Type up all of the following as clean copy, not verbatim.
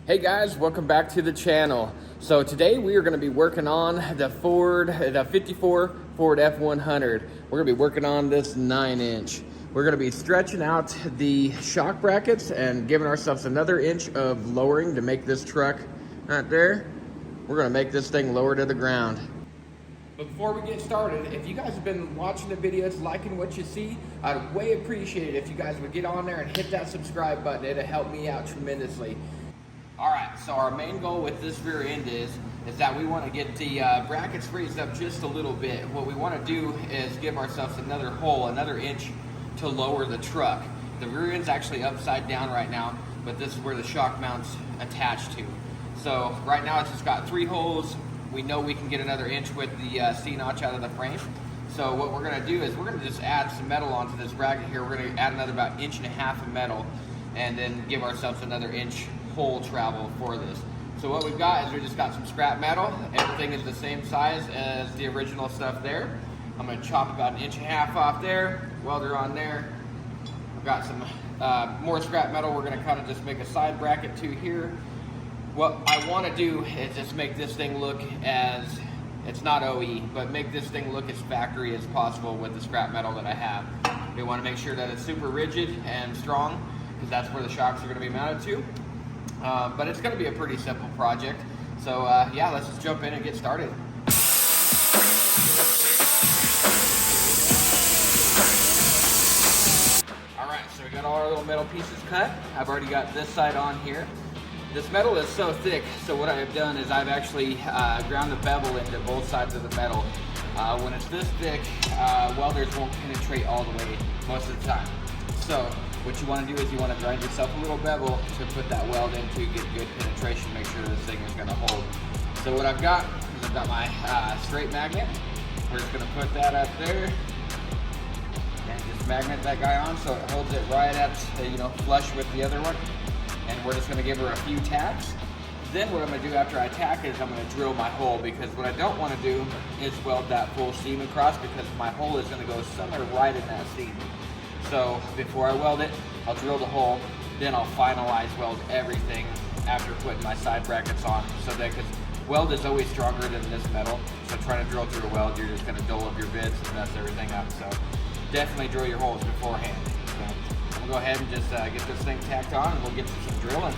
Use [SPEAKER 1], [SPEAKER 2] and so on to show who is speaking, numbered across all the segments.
[SPEAKER 1] Hey guys, welcome back to the channel. So today we are going to be working on the 54 Ford F100. We're going to be working on this 9-inch. We're going to be stretching out the shock brackets and giving ourselves another inch of lowering to make this truck right there. We're going to make this thing lower to the ground. But before we get started, if you guys have been watching the videos, liking what you see, I'd way appreciate it if you guys would get on there and hit that subscribe button. It'll help me out tremendously. Alright, so our main goal with this rear end is that we want to get the brackets raised up just a little bit. What we want to do is give ourselves another hole, another inch to lower the truck. The rear end's actually upside down right now, but this is where the shock mount's attached to. So right now it's just got 3 holes. We know we can get another inch with the C-notch out of the frame. So what we're going to do is we're going to just add some metal onto this bracket here. We're going to add another about 1.5 inches of metal and then give ourselves another inch hole travel for this. So what we've got is we just got some scrap metal. Everything is the same size as the original stuff there. I'm going to chop about 1.5 inches off there, welder on there. I've got some more scrap metal. We're going to kind of just make a side bracket to here. What I want to do is just make this thing look as, it's not OE, but make this thing look as factory as possible with the scrap metal that I have. We want to make sure that it's super rigid and strong because that's where the shocks are going to be mounted to. But it's going to be a pretty simple project. So yeah, let's just jump in and get started. Alright, so we got all our little metal pieces cut. I've already got this side on here. This metal is so thick, so what I've done is I've actually ground the bevel into both sides of the metal. When it's this thick, welders won't penetrate all the way most of the time. So what you want to do is you want to grind yourself a little bevel to put that weld in to get good penetration, make sure this thing is going to hold. So what I've got is I've got my straight magnet. We're just going to put that up there and just magnet that guy on so it holds it right at, flush with the other one. And we're just going to give her a few tacks. Then what I'm going to do after I tack it is I'm going to drill my hole, because what I don't want to do is weld that full seam across, because my hole is going to go somewhere right in that seam. So before I weld it, I'll drill the hole, then I'll finalize weld everything after putting my side brackets on. So that, because weld is always stronger than this metal, so trying to drill through a weld, you're just going to dull up your bits and mess everything up. So definitely drill your holes beforehand. So we'll go ahead and just get this thing tacked on and we'll get to some drilling.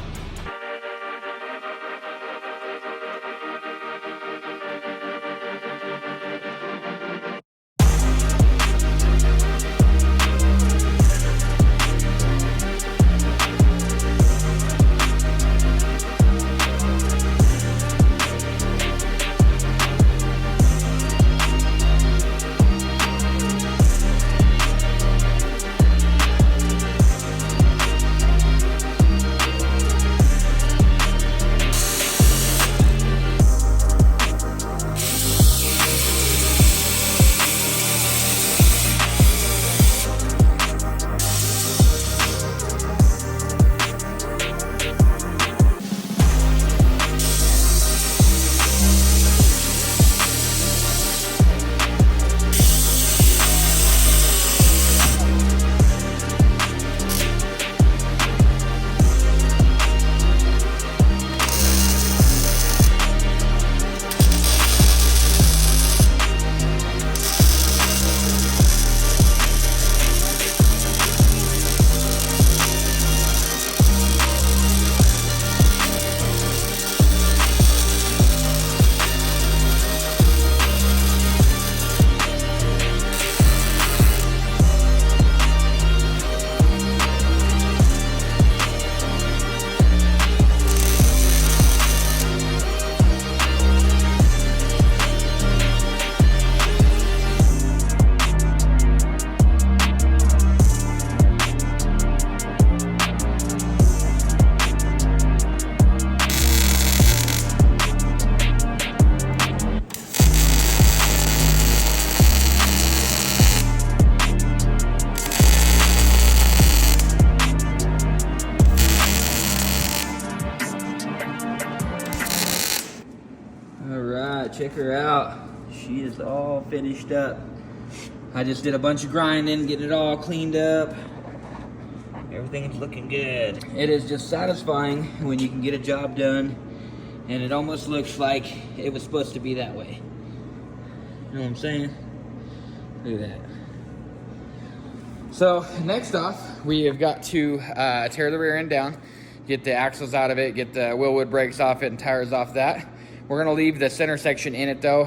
[SPEAKER 1] Check her out. She is all finished up. I just did a bunch of grinding, getting it all cleaned up.
[SPEAKER 2] Everything's looking good.
[SPEAKER 3] It is just satisfying when you can get a job done and it almost looks like it was supposed to be that way. You know what I'm saying? Look at that.
[SPEAKER 1] So next off, we have got to tear the rear end down, get the axles out of it, get the wheel wood brakes off it and tires off that. We're gonna leave the center section in it though,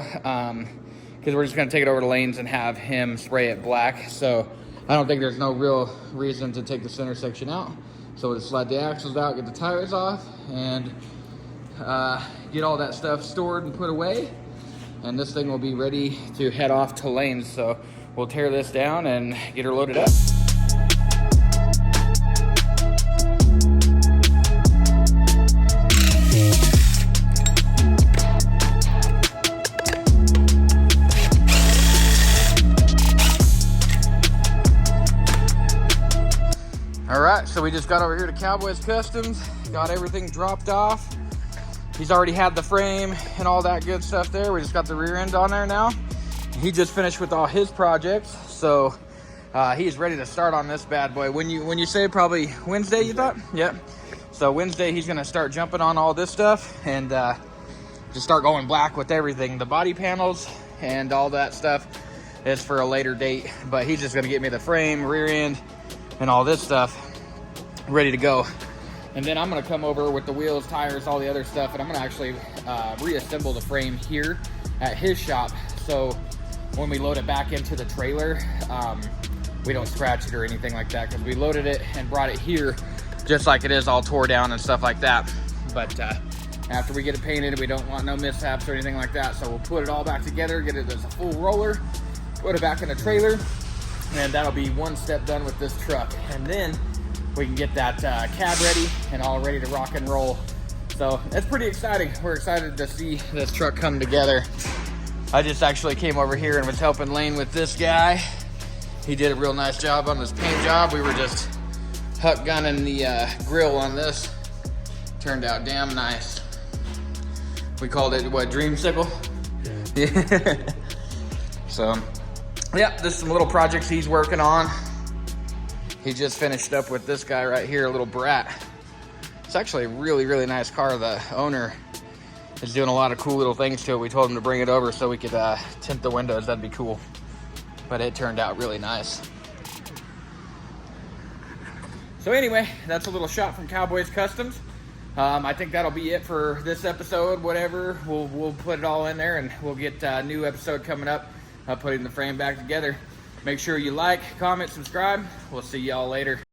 [SPEAKER 1] because we're just gonna take it over to Lane's and have him spray it black. So I don't think there's no real reason to take the center section out. So we'll just slide the axles out, get the tires off, and get all that stuff stored and put away. And this thing will be ready to head off to Lane's. So we'll tear this down and get her loaded up. All right, so we just got over here to Cowboy's Customs, got everything dropped off. He's already had the frame and all that good stuff there. We just got the rear end on there now. He just finished with all his projects, so he's ready to start on this bad boy. When you say probably Wednesday, you thought? Yep. So Wednesday he's gonna start jumping on all this stuff and just start going black with everything. The body panels and all that stuff is for a later date, but he's just gonna get me the frame, rear end, and all this stuff ready to go. And then I'm gonna come over with the wheels, tires, all the other stuff, and I'm gonna actually reassemble the frame here at his shop. So when we load it back into the trailer, we don't scratch it or anything like that, because we loaded it and brought it here just like it is, all tore down and stuff like that. But after we get it painted, we don't want no mishaps or anything like that. So we'll put it all back together, get it as a full roller, put it back in the trailer, and that'll be one step done with this truck. And then we can get that cab ready and all ready to rock and roll. So it's pretty exciting. We're excited to see this truck come together. I just actually came over here and was helping Lane with this guy. He did a real nice job on this paint job. We were just huck gunning the grill on this. Turned out damn nice. We called it, what, Dreamsicle? Yeah. So, yeah, just some little projects he's working on. He just finished up with this guy right here, a little Brat. It's actually a really, really nice car. The owner is doing a lot of cool little things to it. We told him to bring it over so we could tint the windows. That'd be cool. But it turned out really nice. So anyway, that's a little shot from Cowboys Customs. I think that'll be it for this episode. Whatever, we'll put it all in there, and we'll get a new episode coming up, putting the frame back together. Make sure you like, comment, subscribe. We'll see y'all later.